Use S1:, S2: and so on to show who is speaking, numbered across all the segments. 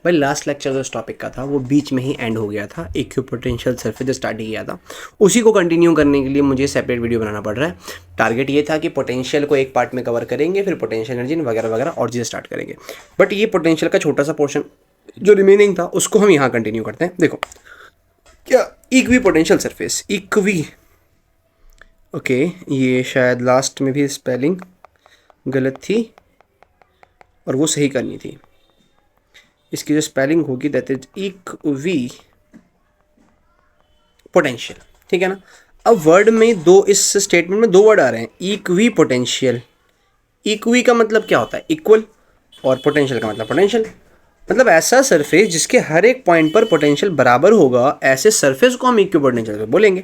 S1: भाई last lecture जो इस टॉपिक का था वो बीच में ही एंड हो गया था, इक्विपोटेंशियल सरफेस जो स्टार्ट किया था उसी को कंटिन्यू करने के लिए मुझे सेपरेट वीडियो बनाना पड़ रहा है। टारगेट ये था कि पोटेंशियल को एक पार्ट में कवर करेंगे, फिर पोटेंशियल एनर्जी वगैरह वगैरह और चीज़ें स्टार्ट करेंगे। बट ये पोटेंशियल का छोटा सा पोर्शन जो रिमेनिंग था उसको हम यहाँ कंटिन्यू करते हैं। देखो क्या equi potential surface, equi, okay ये शायद लास्ट में भी स्पेलिंग गलत थी और वो सही करनी थी। इसकी जो स्पेलिंग होगी दैट इज इक्वी पोटेंशियल, ठीक है ना। अब वर्ड में दो, इस स्टेटमेंट में दो वर्ड आ रहे हैं, इक्वी पोटेंशियल। इक्वी का मतलब क्या होता है? इक्वल, और पोटेंशियल का मतलब पोटेंशियल। मतलब ऐसा सरफेस जिसके हर एक पॉइंट पर पोटेंशियल बराबर होगा, ऐसे सरफेस को हम इक्वी पोटेंशियल बोलेंगे,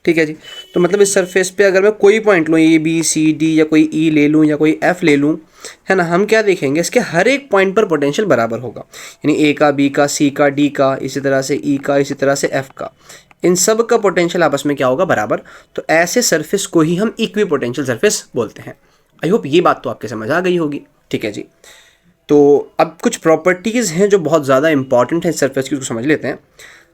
S1: ठीक है जी। तो मतलब इस सरफेस पे अगर मैं कोई पॉइंट लूँ, ए बी सी डी या कोई ई ले लूँ या कोई एफ ले लूँ, है ना, हम क्या देखेंगे, इसके हर एक पॉइंट पर पोटेंशियल बराबर होगा। यानी ए का, बी का, सी का, डी का, इसी तरह से ई का, इसी तरह से एफ का, इन सब का पोटेंशियल आपस में क्या होगा? बराबर। तो ऐसे सरफेस को ही हम इक्वी पोटेंशियल सरफेस बोलते हैं। आई होप ये बात तो आपके समझ आ गई होगी, ठीक है जी। तो अब कुछ प्रॉपर्टीज़ हैं जो बहुत ज़्यादा इंपॉर्टेंट है सरफेस की, उसको समझ लेते हैं।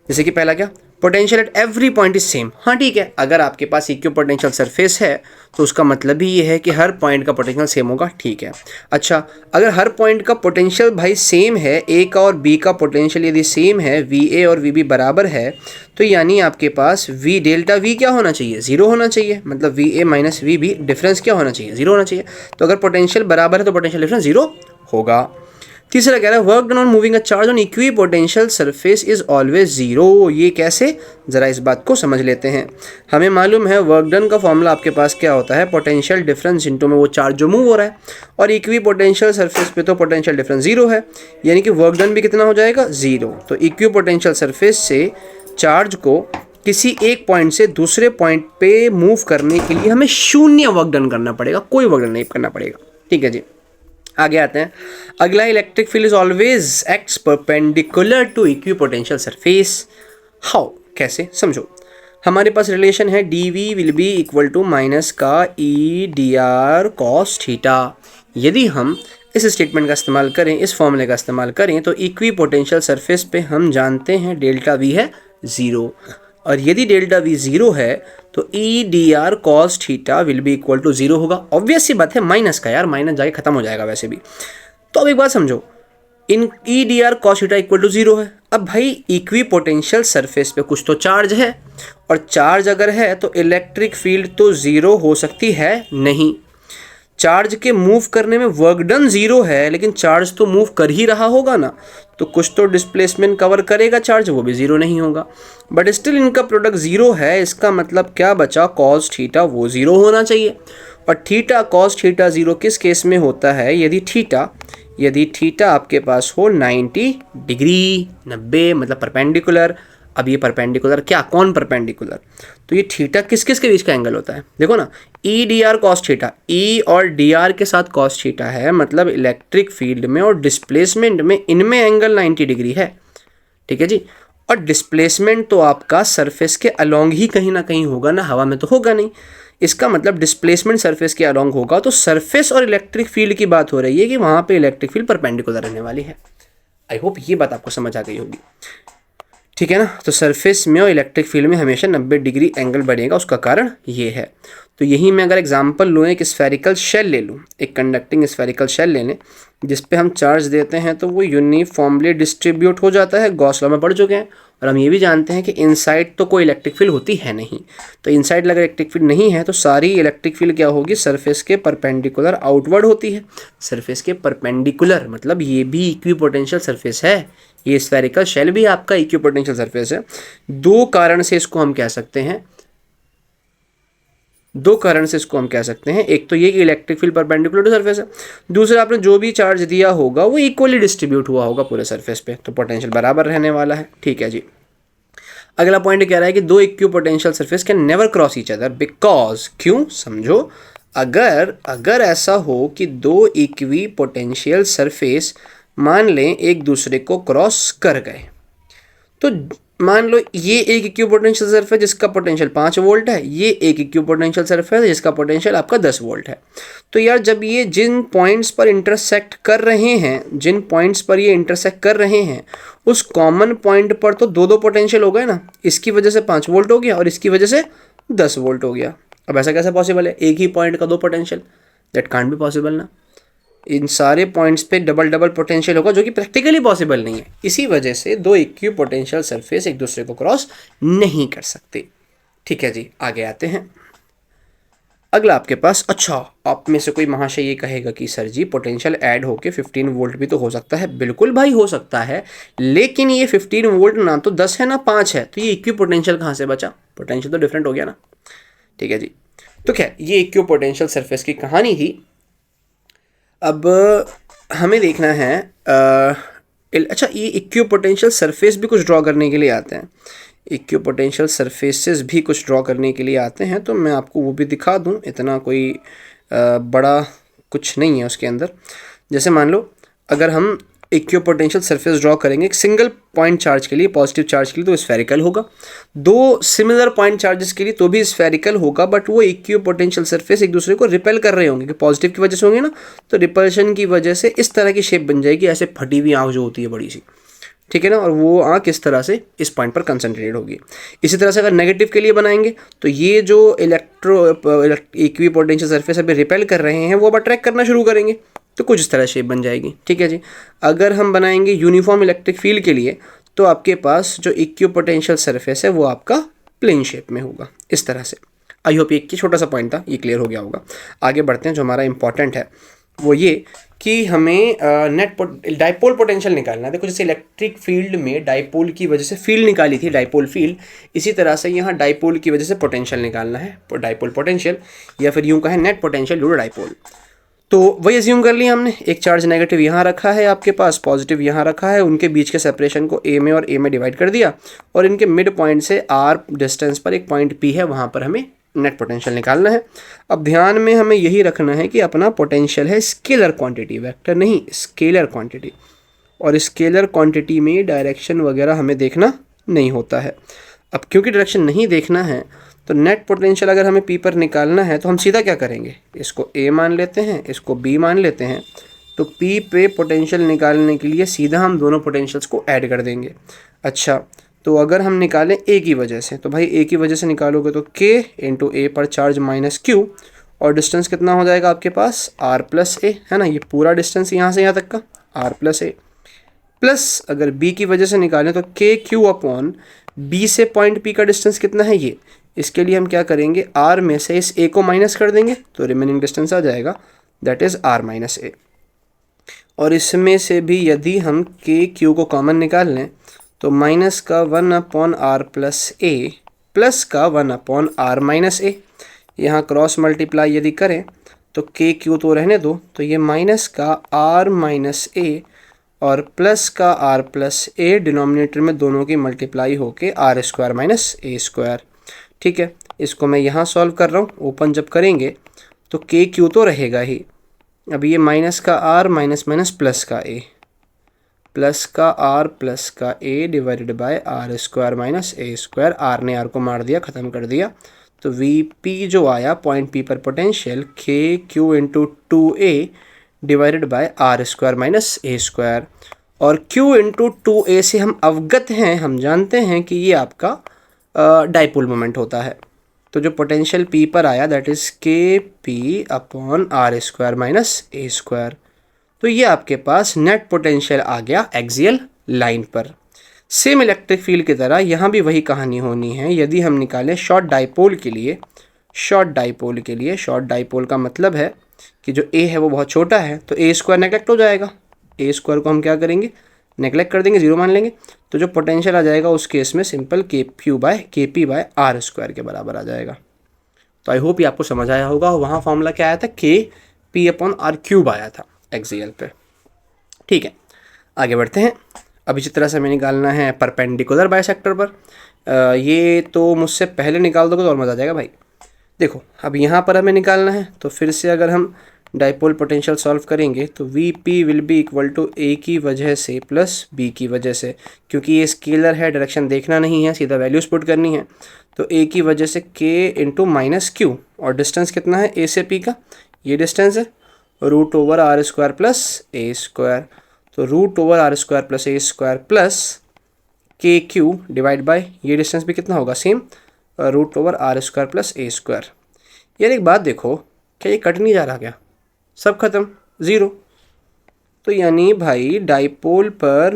S1: जैसे कि पहला क्या, potential at every point is same. हाँ ठीक है, अगर आपके पास इक्वी पोटेंशियल सरफेस है तो उसका मतलब ही ये है कि हर पॉइंट का पोटेंशियल सेम होगा, ठीक है। अच्छा, अगर हर पॉइंट का पोटेंशियल भाई सेम है, ए का और बी का पोटेंशियल यदि सेम है, वी ए और वी बी बराबर है, तो यानी आपके पास वी डेल्टा वी क्या होना चाहिए? ज़ीरो होना चाहिए। मतलब V A minus V B difference क्या होना चाहिए? ज़ीरो होना चाहिए। तो अगर पोटेंशियल बराबर है तो पोटेंशियल डिफरेंस ज़ीरो होगा। तीसरा कह रहा है work done on moving a charge on equi potential surface is always zero. ये कैसे? ज़रा इस बात को समझ लेते हैं। हमें मालूम है वर्क डन का फॉर्मूला आपके पास क्या होता है, पोटेंशियल डिफरेंस इनटू में वो चार्ज जो मूव हो रहा है, और इक्वी पोटेंशियल सरफेस पे तो पोटेंशियल डिफरेंस जीरो है, यानी कि वर्क डन भी कितना हो जाएगा? जीरो। तो इक्वी पोटेंशियल सरफेस से चार्ज को किसी एक पॉइंट से दूसरे पॉइंट पे मूव करने के लिए हमें शून्य वर्क डन करना पड़ेगा, कोई वर्क डन नहीं करना पड़ेगा, ठीक है जी। आगे आते हैं। अगला, electric field is always acts perpendicular to equipotential surface. How? कैसे? समझो। हमारे पास रिलेशन है D V will be equal to minus का E D R cos theta. यदि हम इस स्टेटमेंट का इस्तेमाल करें, इस फॉर्मूले का इस्तेमाल करें, तो इक्वी पोटेंशियल सरफेस पे हम जानते हैं डेल्टा वी है ज़ीरो, और यदि डेल्टा वी ज़ीरो है तो E D R cos theta will be equal to zero होगा। ऑब्वियस सी बात है, माइनस का यार, माइनस जाके खत्म हो जाएगा वैसे भी। तो अब एक बात समझो, इन E D R cos theta equal to zero है। अब भाई इक्वी पोटेंशियल सरफेस पे कुछ तो चार्ज है, और चार्ज अगर है तो इलेक्ट्रिक फील्ड तो ज़ीरो हो सकती है नहीं। चार्ज के मूव करने में वर्क डन ज़ीरो है, लेकिन चार्ज तो मूव कर ही रहा होगा ना, तो कुछ तो डिस्प्लेसमेंट कवर करेगा चार्ज, वो भी ज़ीरो नहीं होगा। बट स्टिल इनका प्रोडक्ट ज़ीरो है, इसका मतलब क्या बचा? कॉस थीटा वो ज़ीरो होना चाहिए। और थीटा कॉस थीटा ज़ीरो किस केस में होता है? यदि थीटा आपके पास हो 90 डिग्री, 90 मतलब परपेंडिकुलर। अब ये परपेंडिकुलर क्या, कौन परपेंडिकुलर? तो ये थीटा किस किस के बीच का एंगल होता है? देखो ना, E D R cos theta, E और डी आर के साथ कॉस थीटा है, मतलब इलेक्ट्रिक फील्ड में और डिस्प्लेसमेंट में इनमें एंगल 90 डिग्री है, ठीक है जी। और डिस्प्लेसमेंट तो आपका सरफेस के अलोंग ही कहीं ना कहीं होगा ना, हवा में तो होगा नहीं। इसका मतलब डिस्प्लेसमेंट सरफेस के अलोंग होगा, तो सरफेस और इलेक्ट्रिक फील्ड की बात हो रही है कि वहाँ पे इलेक्ट्रिक फील्ड परपेंडिकुलर रहने वाली है। आई होप ये बात आपको समझ आ गई होगी, ठीक है ना। तो सरफेस में और इलेक्ट्रिक फील्ड में हमेशा 90 डिग्री एंगल बनेगा, उसका कारण ये है। तो यही मैं अगर एग्जांपल लूँ, एक स्फेरिकल शेल ले लूँ, एक कंडक्टिंग स्फेरिकल शेल ले लें, जिस पे हम चार्ज देते हैं तो वो यूनिफॉर्मली डिस्ट्रीब्यूट हो जाता है, गॉस लॉ में पढ़ चुके हैं। और हम ये भी जानते हैं कि इनसाइड तो कोई इलेक्ट्रिक फील्ड होती है नहीं। तो इनसाइड अगर इलेक्ट्रिक फील्ड नहीं है तो सारी इलेक्ट्रिक फील्ड क्या होगी? सरफेस के परपेंडिकुलर आउटवर्ड होती है। सरफेस के परपेंडिकुलर मतलब ये भी इक्वी पोटेंशियल सरफेस है, ये स्फेरिकल शेल भी आपका इक्वी पोटेंशियल सरफेस है। दो कारण से इसको हम कह सकते हैं, एक तो ये कि electric field perpendicular to surface है, दूसरा आपने जो भी चार्ज दिया होगा वो इक्वली डिस्ट्रीब्यूट हुआ होगा पूरे सरफेस पे, तो पोटेंशियल बराबर रहने वाला है, ठीक है जी। अगला पॉइंट कह रहा है कि दो equi potential surface can never cross each other because, क्यों? समझो, अगर ऐसा हो कि दो इक्वी पोटेंशियल सरफेस मान लें एक दूसरे को क्रॉस कर गए, तो मान लो ये एक इक्विपोटेंशियल सरफेस है जिसका पोटेंशियल 5 वोल्ट है, ये एक इक्विपोटेंशियल सरफेस है जिसका पोटेंशियल आपका 10 वोल्ट है। तो यार जब ये जिन पॉइंट्स पर इंटरसेक्ट कर रहे हैं, जिन पॉइंट्स पर ये इंटरसेक्ट कर रहे हैं, उस कॉमन पॉइंट पर तो दो दो पोटेंशियल हो गए ना, इसकी वजह से 5 वोल्ट हो गया और इसकी वजह से 10 वोल्ट हो गया। अब ऐसा कैसे पॉसिबल है, एक ही पॉइंट का दो potential? That can't be possible ना। इन सारे पॉइंट्स पे डबल डबल पोटेंशियल होगा जो कि प्रैक्टिकली पॉसिबल नहीं है। इसी वजह से दो इक्वी पोटेंशियल सरफेस एक दूसरे को क्रॉस नहीं कर सकते। ठीक है जी, आगे आते हैं। अगला आपके पास, अच्छा आप में से कोई महाशय ये कहेगा कि सर जी पोटेंशियल ऐड होके 15 वोल्ट भी तो हो सकता है। बिल्कुल भाई हो सकता है, लेकिन ये 15 वोल्ट ना तो 10 है ना 5 है, तो ये इक्वी पोटेंशियल कहाँ से बचा? पोटेंशियल तो डिफरेंट हो गया ना। ठीक है जी, तो क्या ये इक्वी पोटेंशियल सरफेस की कहानी थी। अब हमें देखना है अच्छा ये इक्वी पोटेंशियल सरफेस भी कुछ ड्रॉ करने के लिए आते हैं, इक्वी पोटेंशियल सरफेसेस भी कुछ ड्रॉ करने के लिए आते हैं, तो मैं आपको वो भी दिखा दूं। इतना कोई बड़ा कुछ नहीं है उसके अंदर। जैसे मान लो अगर हम इक्वी पोटेंशियल सरफेस ड्रॉ करेंगे एक सिंगल पॉइंट चार्ज के लिए, पॉजिटिव चार्ज के लिए तो स्फेरिकल होगा, दो सिमिलर पॉइंट चार्जेस के लिए तो भी स्फेरिकल होगा, बट वो इक्वी पोटेंशियल सरफेस एक दूसरे को रिपेल कर रहे होंगे कि पॉजिटिव की वजह से होंगे ना, तो रिपल्शन की वजह से इस तरह की शेप बन जाएगी, ऐसे फटी हुई आँख जो होती है बड़ी सी, ठीक है ना, और वो आँख इस तरह से इस पॉइंट पर कंसंट्रेटेड होगी। इसी तरह से अगर नेगेटिव के लिए बनाएंगे तो ये जो इक्वी पोटेंशियल सरफेस अभी रिपेल कर रहे हैं वो अब अट्रैक्ट करना शुरू करेंगे, तो कुछ इस तरह शेप बन जाएगी। ठीक है जी, अगर हम बनाएंगे यूनिफॉर्म इलेक्ट्रिक फील्ड के लिए तो आपके पास जो इक्वी पोटेंशियल सरफेस है वो आपका प्लेन शेप में होगा इस तरह से। आई होप ये छोटा सा पॉइंट था, ये क्लियर हो गया होगा। आगे बढ़ते हैं, जो हमारा इंपॉर्टेंट है वो ये कि हमें डाइपोल पोटेंशियल निकालना है। देखो जैसे इलेक्ट्रिक फील्ड में डाइपोल की वजह से फील्ड निकाली थी, डाइपोल फील्ड, इसी तरह से यहाँ डाइपोल की वजह से पोटेंशियल निकालना है, डाइपोल पोटेंशियल, या फिर यूँ कहें net potential due to dipole. तो वही अज्यूम कर लिया हमने, एक चार्ज नेगेटिव यहाँ रखा है आपके पास, पॉजिटिव यहाँ रखा है, उनके बीच के सेपरेशन को ए में और ए में डिवाइड कर दिया, और इनके मिड पॉइंट से आर डिस्टेंस पर एक पॉइंट पी है, वहाँ पर हमें नेट पोटेंशियल निकालना है। अब ध्यान में हमें यही रखना है कि अपना पोटेंशियल है स्केलर क्वांटिटी, वेक्टर नहीं, स्केलर क्वांटिटी, और स्केलर क्वांटिटी में डायरेक्शन वगैरह हमें देखना नहीं होता है। अब क्योंकि डायरेक्शन नहीं देखना है तो नेट पोटेंशियल अगर हमें पी पर निकालना है तो हम सीधा क्या करेंगे, इसको ए मान लेते हैं, इसको बी मान लेते हैं, तो पी पे पोटेंशियल निकालने के लिए सीधा हम दोनों पोटेंशियल्स को ऐड कर देंगे। अच्छा, तो अगर हम निकालें ए की वजह से, तो भाई ए की वजह से निकालोगे तो के इंटू ए पर चार्ज माइनस क्यू, और डिस्टेंस कितना हो जाएगा आपके पास आर प्लस ए, है ना, ये पूरा डिस्टेंस यहाँ से यहाँ तक का आर प्लस ए, प्लस अगर बी की वजह से निकालें तो के क्यू अपॉन बी से पॉइंट पी का डिस्टेंस कितना है ये, इसके लिए हम क्या करेंगे, आर में से इस ए को माइनस कर देंगे तो रिमेनिंग डिस्टेंस आ जाएगा, दैट इज़ आर माइनस ए। और इसमें से भी यदि हम के क्यू को कॉमन निकाल लें तो माइनस का 1 upon R plus A plus का 1 अपॉन आर माइनस ए, यहाँ क्रॉस मल्टीप्लाई यदि करें तो के क्यू तो रहने दो, तो ये माइनस का आर माइनस ए और प्लस का आर प्लस ए, डिनोमिनेटर में दोनों की मल्टीप्लाई होके आर स्क्वायर माइनस ए स्क्वायर। ठीक है, इसको मैं यहाँ सॉल्व कर रहा हूँ, ओपन जब करेंगे तो के क्यू तो रहेगा ही, अब ये माइनस का आर माइनस माइनस प्लस का ए, प्लस का आर प्लस का A divided by are square minus A square, R ने आर को मार दिया, ख़त्म कर दिया, तो वी पी जो आया पॉइंट पी पर पोटेंशियल के Q into 2a divided by are square minus A square, और q इंटू 2a से हम अवगत हैं, हम जानते हैं कि ये आपका डाइपोल मोमेंट होता है। तो जो पोटेंशियल p पर आया that is K P upon R square minus A square, तो ये आपके पास नेट पोटेंशियल आ गया एक्सियल लाइन पर। सेम इलेक्ट्रिक फील्ड की तरह यहाँ भी वही कहानी होनी है। यदि हम निकालें शॉर्ट डाइपोल के लिए, शॉर्ट डाइपोल का मतलब है कि जो ए है वो बहुत छोटा है, तो ए स्क्वायर नेगलेक्ट हो जाएगा, ए स्क्वायर को हम क्या करेंगे, नेगलेक्ट कर देंगे, जीरो मान लेंगे, तो जो पोटेंशियल आ जाएगा उस केस में सिंपल के पी बाय आर स्क्वायर के बराबर आ जाएगा। तो आई होप ये आपको समझ आया होगा। वहाँ फॉर्मूला क्या आया था, के पी अपॉन आर क्यूब आया था एक्सियल पे। ठीक है, आगे बढ़ते हैं। अब इसी तरह से हमें निकालना है परपेंडिकुलर बाइसेक्टर पर। ये तो मुझसे पहले निकाल दोगे तो और मज़ा आ जाएगा भाई। देखो अब यहाँ पर हमें निकालना है, तो फिर से अगर हम डाइपोल पोटेंशियल सॉल्व करेंगे तो V P will be equal to A की वजह से प्लस बी की वजह से, क्योंकि ये स्केलर है, डायरेक्शन देखना नहीं है, सीधा वैल्यूज पुट करनी है। तो ए की वजह से के इंटू माइनस क्यू, और डिस्टेंस कितना है ए से पी का, ये डिस्टेंस है root over R square plus A square. तो root over R square plus A square plus K Q divide by ये डिस्टेंस भी कितना होगा same, root over R square plus A square. यार एक बात देखो, क्या ये कट नहीं जा रहा क्या, सब खत्म, ज़ीरो। तो यानी भाई डाइपोल पर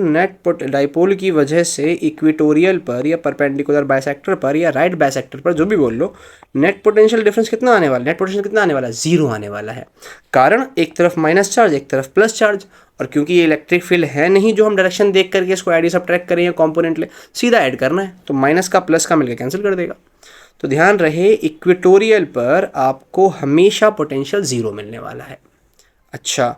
S1: डाइपोल की वजह से इक्वेटोरियल पर या परपेंडिकुलर बाइसेक्टर पर या राइट बाइसेक्टर पर, जो भी बोल लो, नेट पोटेंशियल डिफरेंस कितना आने वाला, नेट पोटेंशियल कितना आने वाला है, ज़ीरो आने वाला है। कारण एक तरफ माइनस चार्ज, एक तरफ प्लस चार्ज, और क्योंकि ये इलेक्ट्रिक फील्ड है नहीं जो हम डायरेक्शन देख करके इसको ऐड सब्ट्रैक्ट करें या कॉम्पोनेंट ले, सीधा ऐड करना है, तो माइनस का प्लस का मिलकर कैंसिल कर देगा। तो ध्यान रहे इक्वेटोरियल पर आपको हमेशा पोटेंशियल ज़ीरो मिलने वाला है। अच्छा,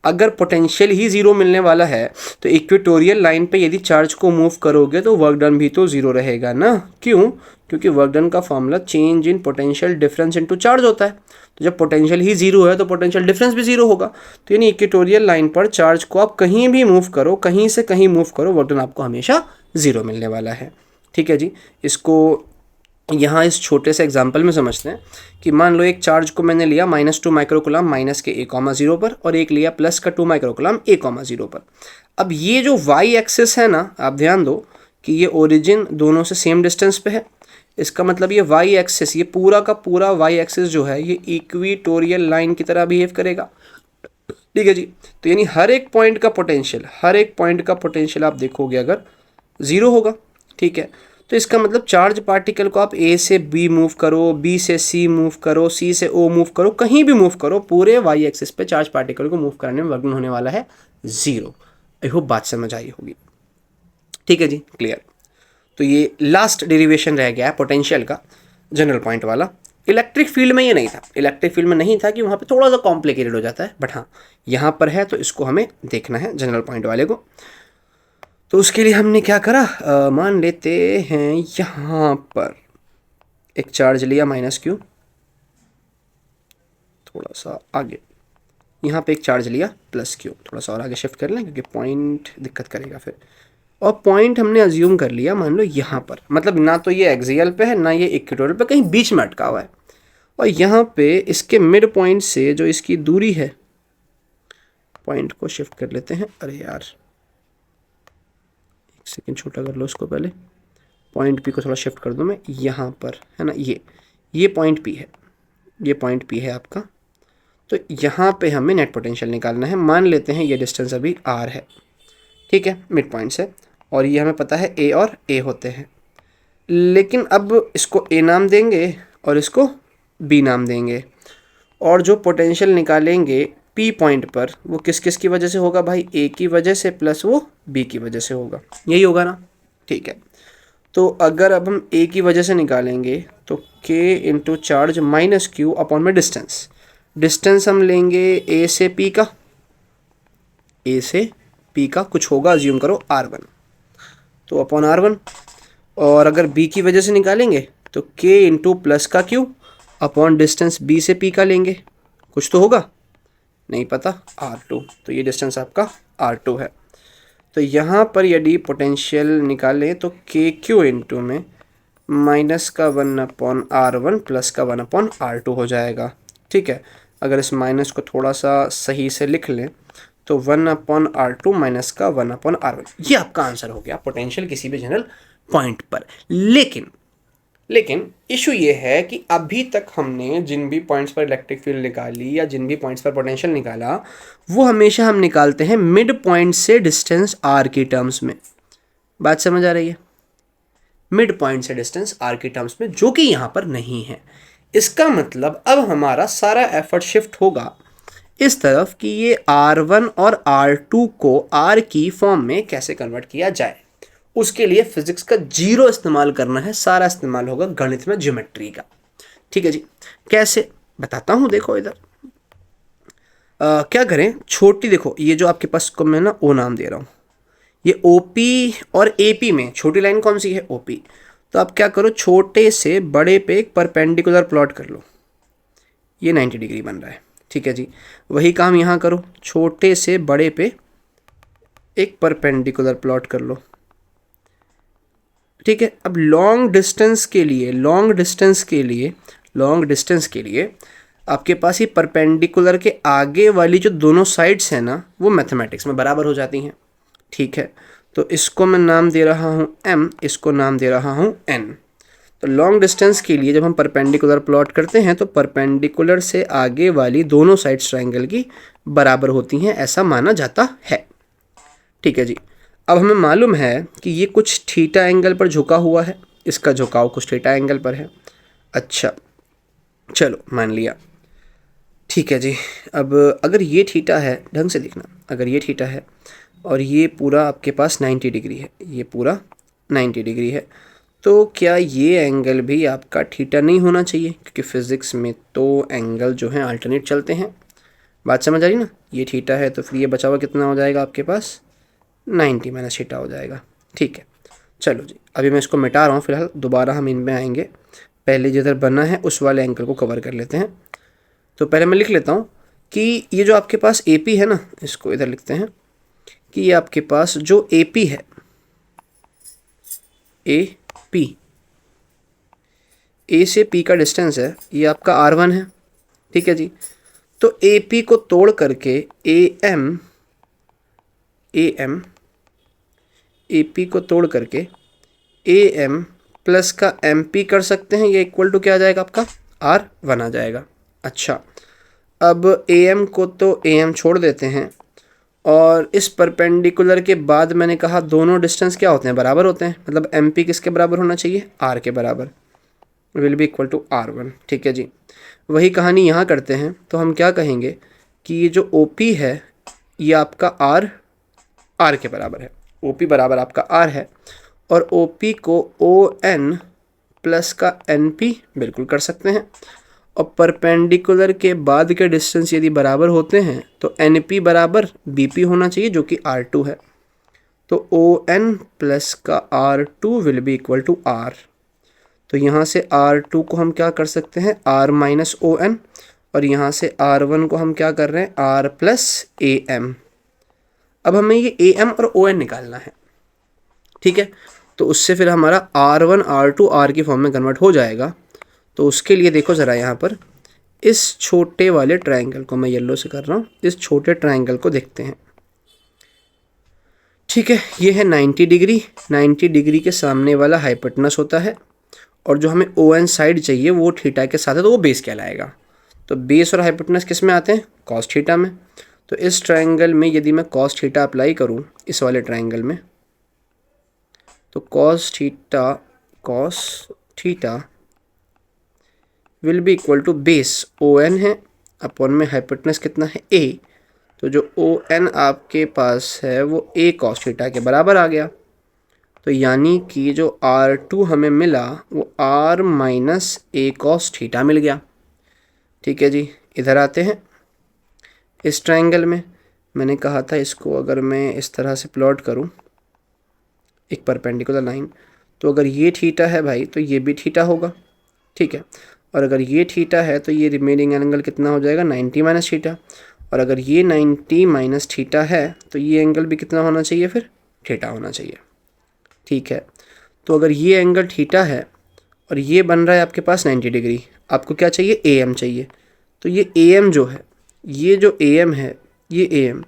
S1: अगर पोटेंशियल ही ज़ीरो मिलने वाला है तो इक्वेटोरियल लाइन पे यदि चार्ज को मूव करोगे तो वर्क डन भी तो ज़ीरो रहेगा ना। क्यों? क्योंकि वर्क डन का formula change in potential difference into charge होता है। तो जब पोटेंशियल ही ज़ीरो है तो पोटेंशियल डिफरेंस भी ज़ीरो होगा। तो यानी इक्वेटोरियल लाइन पर चार्ज को आप कहीं भी मूव करो, कहीं से कहीं मूव करो, वर्क डन आपको हमेशा ज़ीरो मिलने वाला है। ठीक है जी, इसको यहाँ इस छोटे से एग्जाम्पल में समझते हैं कि मान लो एक चार्ज को मैंने लिया -2 माइक्रोकुलम माइनस के a,0 पर, और एक लिया प्लस का 2 माइक्रोकुलम a,0 पर। अब ये जो y एक्सिस है ना, आप ध्यान दो कि ये ओरिजिन दोनों से सेम डिस्टेंस पे है। इसका मतलब ये y एक्सिस, ये पूरा का पूरा y एक्सिस जो है ये इक्वेटोरियल लाइन की तरह बिहेव करेगा। ठीक है जी, तो यानी हर एक पॉइंट का पोटेंशियल आप देखोगे अगर ज़ीरो होगा। ठीक है, तो इसका मतलब चार्ज पार्टिकल को आप ए से बी मूव करो, बी से सी मूव करो, सी से ओ मूव करो, कहीं भी मूव करो, पूरे वाई एक्सिस पे चार्ज पार्टिकल को मूव करने में वर्क डन होने वाला है ज़ीरो। आई होप बात समझ आई होगी। ठीक है जी, क्लियर। तो ये लास्ट डेरिवेशन रह गया है पोटेंशियल का, जनरल पॉइंट वाला। इलेक्ट्रिक फील्ड में ये नहीं था, इलेक्ट्रिक फील्ड में नहीं था कि वहाँ पे थोड़ा सा कॉम्प्लिकेटेड हो जाता है, बट हाँ यहाँ पर है, तो इसको हमें देखना है जनरल पॉइंट वाले को। तो उसके लिए हमने क्या करा, मान लेते हैं यहाँ पर एक चार्ज लिया -q, थोड़ा सा आगे, यहाँ पे एक चार्ज लिया +q, थोड़ा सा और आगे शिफ्ट कर लें क्योंकि पॉइंट दिक्कत करेगा फिर। और पॉइंट हमने अज्यूम कर लिया मान लो यहाँ पर, मतलब ना तो ये एक्सियल पे है ना ये इक्वेटोरियल पे, कहीं बीच में अटका हुआ है। और यहाँ पे इसके मिड पॉइंट से जो इसकी दूरी है, पॉइंट को शिफ्ट कर लेते हैं। अरे यार सेकंड छोटा कर लो उसको, पहले पॉइंट पी को थोड़ा शिफ्ट कर दूँ मैं, यहाँ पर है ना, ये पॉइंट पी है, ये पॉइंट पी है आपका। तो यहाँ पे हमें नेट पोटेंशियल निकालना है। मान लेते हैं ये डिस्टेंस अभी r है, ठीक है, मिड पॉइंट से, और ये हमें पता है a और a होते हैं। लेकिन अब इसको a नाम देंगे और इसको b नाम देंगे, और जो पोटेंशियल निकालेंगे P पॉइंट पर वो किस किस की वजह से होगा भाई, A की वजह से प्लस वो B की वजह से होगा, यही होगा ना। ठीक है, तो अगर अब हम A की वजह से निकालेंगे तो K into charge -q upon में डिस्टेंस हम लेंगे A से P का, A से P का कुछ होगा, अज्यूम करो R1, तो अपॉन R1। और अगर B की वजह से निकालेंगे तो K इंटू प्लस का Q अपॉन डिस्टेंस B से P का लेंगे, कुछ तो होगा, नहीं पता, R2। तो ये डिस्टेंस आपका R2 है। तो यहाँ पर यदि पोटेंशियल निकालें तो KQ इंटू में -1/R1 +1/R2 हो जाएगा। ठीक है, अगर इस माइनस को थोड़ा सा सही से लिख लें तो 1/R2 -1/R1, ये आपका आंसर हो गया पोटेंशियल किसी भी जनरल पॉइंट पर। लेकिन इशू ये है कि अभी तक हमने जिन भी पॉइंट्स पर इलेक्ट्रिक फील्ड निकाली या जिन भी पॉइंट्स पर पोटेंशियल निकाला, वो हमेशा हम निकालते हैं मिड पॉइंट से डिस्टेंस r की टर्म्स में। बात समझ आ रही है, मिड पॉइंट से डिस्टेंस r की टर्म्स में, जो कि यहाँ पर नहीं है। इसका मतलब अब हमारा सारा एफर्ट शिफ्ट होगा इस तरफ कि ये R1 और R2 को r की फॉर्म में कैसे कन्वर्ट किया जाए। उसके लिए फिजिक्स का जीरो इस्तेमाल करना है, सारा इस्तेमाल होगा गणित में ज्योमेट्री का। ठीक है जी, कैसे बताता हूँ, देखो इधर क्या करें, छोटी देखो ये जो आपके पास को मैं ना O नाम दे रहा हूँ, ये OP और AP में छोटी लाइन कौन सी है, OP। तो आप क्या करो, छोटे से बड़े पे एक परपेंडिकुलर प्लॉट कर लो, ये 90 डिग्री बन रहा है। ठीक है जी। वही काम यहाँ करो, छोटे से बड़े पे एक परपेंडिकुलर प्लॉट कर लो। ठीक है, अब लॉन्ग डिस्टेंस के लिए आपके पास ये परपेंडिकुलर के आगे वाली जो दोनों साइड्स हैं ना, वो मैथमेटिक्स में बराबर हो जाती हैं। ठीक है, तो इसको मैं नाम दे रहा हूँ m, इसको नाम दे रहा हूँ n। तो लॉन्ग डिस्टेंस के लिए जब हम परपेंडिकुलर प्लॉट करते हैं तो परपेंडिकुलर से आगे वाली दोनों साइड्स ट्रायंगल की बराबर होती हैं, ऐसा माना जाता है। ठीक है जी। अब हमें मालूम है कि ये कुछ थीटा एंगल पर झुका हुआ है, इसका झुकाव कुछ थीटा एंगल पर है। अच्छा, चलो मान लिया। ठीक है जी। अब अगर ये थीटा है, ढंग से देखना, अगर ये थीटा है और ये पूरा आपके पास 90 डिग्री है, ये पूरा 90 डिग्री है, तो क्या ये एंगल भी आपका थीटा नहीं होना चाहिए? क्योंकि फिज़िक्स में तो एंगल जो हैं अल्टरनेट चलते हैं। बात समझ आ रही ना? ये थीटा है तो फिर ये बचा हुआ कितना हो जाएगा आपके पास? 90 माइनस थीटा हो जाएगा। ठीक है, चलो जी, अभी मैं इसको मिटा रहा हूँ फिलहाल, दोबारा हम इनमें आएंगे। पहले जिधर बना है उस वाले एंगल को कवर कर लेते हैं। तो पहले मैं लिख लेता हूँ कि ये जो आपके पास ए पी है ना, इसको इधर लिखते हैं कि ये आपके पास जो ए पी है, ए पी, ए से पी का डिस्टेंस है, ये आपका R1 है। ठीक है जी। तो ए पी को तोड़ करके ए एम ए पी को तोड़ करके ए एम प्लस का एम पी कर सकते हैं। ये इक्वल टू क्या आ जाएगा आपका? R1 आ जाएगा। अच्छा, अब ए एम को तो ए एम छोड़ देते हैं और इस परपेंडिकुलर के बाद मैंने कहा दोनों डिस्टेंस क्या होते हैं? बराबर होते हैं। मतलब एम पी किसके बराबर होना चाहिए? R के बराबर, will be equal to R1। ठीक है जी। वही कहानी यहाँ करते हैं, तो हम क्या कहेंगे कि ये जो ओ पी है ये आपका R के बराबर है। ओ पी बराबर आपका R है और ओ पी को ओ एन प्लस का एन पी बिल्कुल कर सकते हैं। और परपेंडिकुलर के बाद के डिस्टेंस यदि बराबर होते हैं तो एन पी बराबर बी पी होना चाहिए, जो कि R2 है। तो ओ एन प्लस का R2 will be equal to R। तो यहाँ से R2 को हम क्या कर सकते हैं? R माइनस ओ एन, और यहाँ से R1 को हम क्या कर रहे हैं? R plus a m. अब हमें ये ए एम और ओ एन निकालना है। ठीक है, तो उससे फिर हमारा R1 R2 R की फॉर्म में कन्वर्ट हो जाएगा। तो उसके लिए देखो ज़रा, यहाँ पर इस छोटे वाले ट्रायंगल को मैं येलो से कर रहा हूँ, इस छोटे ट्रायंगल को देखते हैं। ठीक है, ये है 90 डिग्री। 90 डिग्री के सामने वाला हाइपोटेनस होता है और जो हमें ओ एन साइड चाहिए वो थीटा के साथ है, तो वो बेस कहलाएगा। तो बेस और हाइपोटेनस किस में आते हैं? कॉस थीटा में। तो इस ट्रायंगल में यदि मैं कॉस थीटा अप्लाई करूँ इस वाले ट्रायंगल में, तो cos theta will be equal to base O N है अपॉन में हाइपोटेनस कितना है? ए। तो जो ओ एन आपके पास है वो ए कॉस थीटा के बराबर आ गया। तो यानी कि जो R2 हमें मिला वो R minus a cos theta मिल गया। ठीक है जी। इधर आते हैं, इस ट्रायंगल में मैंने कहा था इसको अगर मैं इस तरह से प्लॉट करूं एक परपेंडिकुलर लाइन, तो अगर ये थीटा है भाई तो ये भी थीटा होगा। ठीक है, और अगर ये थीटा है तो ये रिमेनिंग एंगल कितना हो जाएगा? 90 माइनस थीटा। और अगर ये 90 माइनस थीटा है तो ये एंगल भी कितना होना चाहिए? फिर थीटा होना चाहिए। ठीक है, तो अगर ये एंगल थीटा है और ये बन रहा है आपके पास 90 डिग्री, आपको क्या चाहिए? ए एम चाहिए। तो ये ए एम जो है, ये जो ए एम है, ये ए एम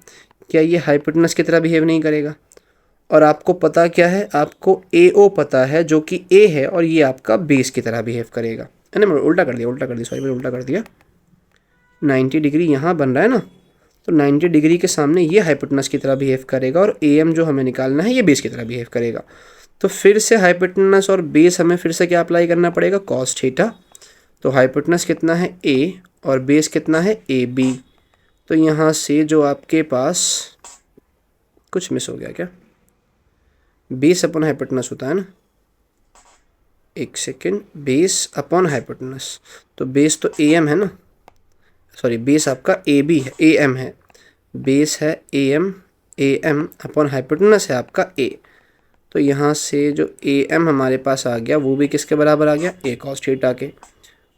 S1: क्या ये हाइपोटेनस की तरह बिहेव नहीं करेगा? और आपको पता क्या है? आपको ए ओ पता है जो कि ए है, और ये आपका बेस की तरह बिहेव करेगा। मैंने उल्टा कर दिया सॉरी, मैंने उल्टा कर दिया। 90 डिग्री यहाँ बन रहा है ना, तो 90 डिग्री के सामने ये हाइपोटेनस की तरह बिहेव करेगा और ए एम जो हमें निकालना है ये बेस की तरह बिहेव करेगा। तो फिर से हाइपोटेनस और बेस हमें फिर से क्या अप्लाई करना पड़ेगा? Cos theta. तो हाइपोटेनस कितना है? ए, और बेस कितना है? A b. तो यहाँ से जो आपके पास कुछ मिस हो गया क्या? बेस अपॉन हाइपोटेनस होता है ना, एक सेकेंड, बेस अपॉन हाइपोटेनस। तो बेस तो ए एम है ना, सॉरी बेस आपका ए बी है, ए एम है, बेस है ए एम अपॉन हाइपोटेनस है आपका ए। तो यहाँ से जो ए एम हमारे पास आ गया वो भी किसके बराबर आ गया? ए कॉस थीटा के।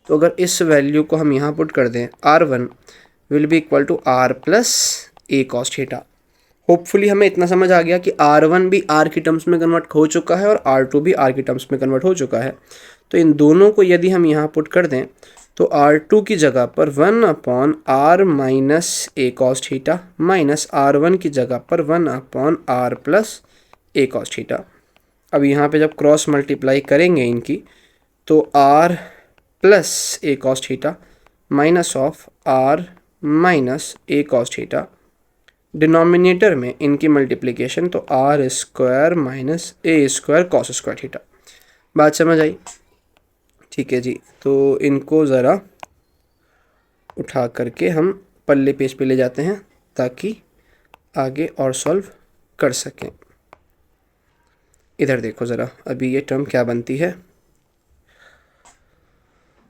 S1: तो अगर इस वैल्यू को हम यहाँ पुट कर दें R1, will be equal to r plus A cos theta. Hopefully हमें इतना समझ आ गया कि R1 भी R की टर्म्स में कन्वर्ट हो चुका है और R2 भी R की टर्म्स में कन्वर्ट हो चुका है। तो इन दोनों को यदि हम यहाँ पुट कर दें तो R2 की जगह पर 1/R minus a cos theta minus R1 की जगह पर 1/R प्लस ए कॉस थीटा। अब यहाँ पे जब क्रॉस मल्टीप्लाई करेंगे इनकी तो R plus A cos theta minus of R minus a cos theta, denominator में इनकी मल्टीप्लिकेशन तो आर स्क्वायर माइनस ए स्क्वायर कॉस स्क्वायर थीटा। बात समझ आई? ठीक है जी, तो इनको ज़रा उठा करके हम पल्ले पेज पे ले जाते हैं ताकि आगे और सॉल्व कर सकें। इधर देखो ज़रा, अभी ये टर्म क्या बनती है।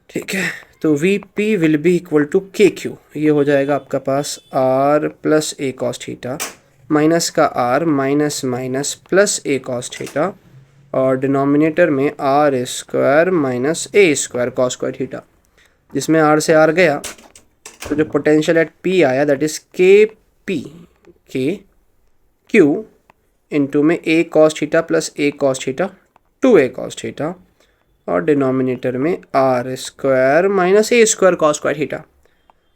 S1: ठीक है, तो V P will be equal to K Q, ये हो जाएगा आपका पास आर प्लस ए कॉस थीटा माइनस का आर माइनस माइनस प्लस ए कॉस थीटा और डिनोमिनेटर में are square minus A square cos square theta, जिसमें आर से आर गया तो जो पोटेंशियल एट पी आया that is K P K Q into में A cos theta plus A cos theta 2a cos theta और denominator में are square minus A square cos square theta,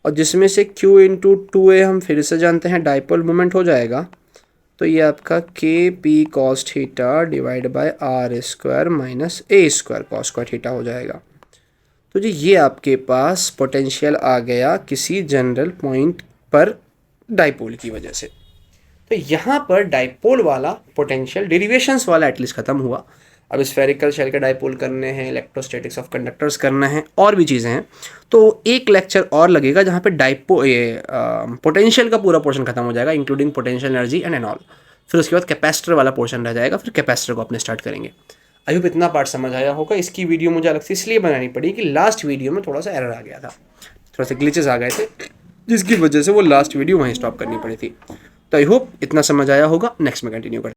S1: और जिसमें से q इंटू 2a हम फिर से जानते हैं डाइपोल मोमेंट हो जाएगा, तो ये आपका k p cos theta divide by are square minus A square cos square theta हो जाएगा। तो जी ये आपके पास पोटेंशियल आ गया किसी जनरल पॉइंट पर डाइपोल की वजह से। तो यहाँ पर डाइपोल वाला पोटेंशियल डेरिवेशंस वाला एटलीस्ट ख़त्म हुआ। अब स्फेरिकल शेल के डाइपोल करने हैं, इलेक्ट्रोस्टैटिक्स ऑफ कंडक्टर्स करना है और भी चीज़ें हैं, तो एक लेक्चर और लगेगा जहाँ पे पोटेंशियल का पूरा पोर्शन खत्म हो जाएगा including potential energy and all. फिर उसके बाद कैपेसिटर वाला पोर्शन रह जाएगा, फिर कैपेसिटर को अपने स्टार्ट करेंगे। आई होप इतना पार्ट समझ आया होगा। इसकी वीडियो मुझे अलग से इसलिए बनानी पड़ी कि लास्ट वीडियो में थोड़ा सा एरर आ गया था, थोड़ा सा ग्लिचेस आ गए थे, जिसकी वजह से वो लास्ट वीडियो वहीं स्टॉप करनी पड़ी थी। तो आई होप इतना समझ आया होगा। नेक्स्ट में कंटिन्यू करते हैं।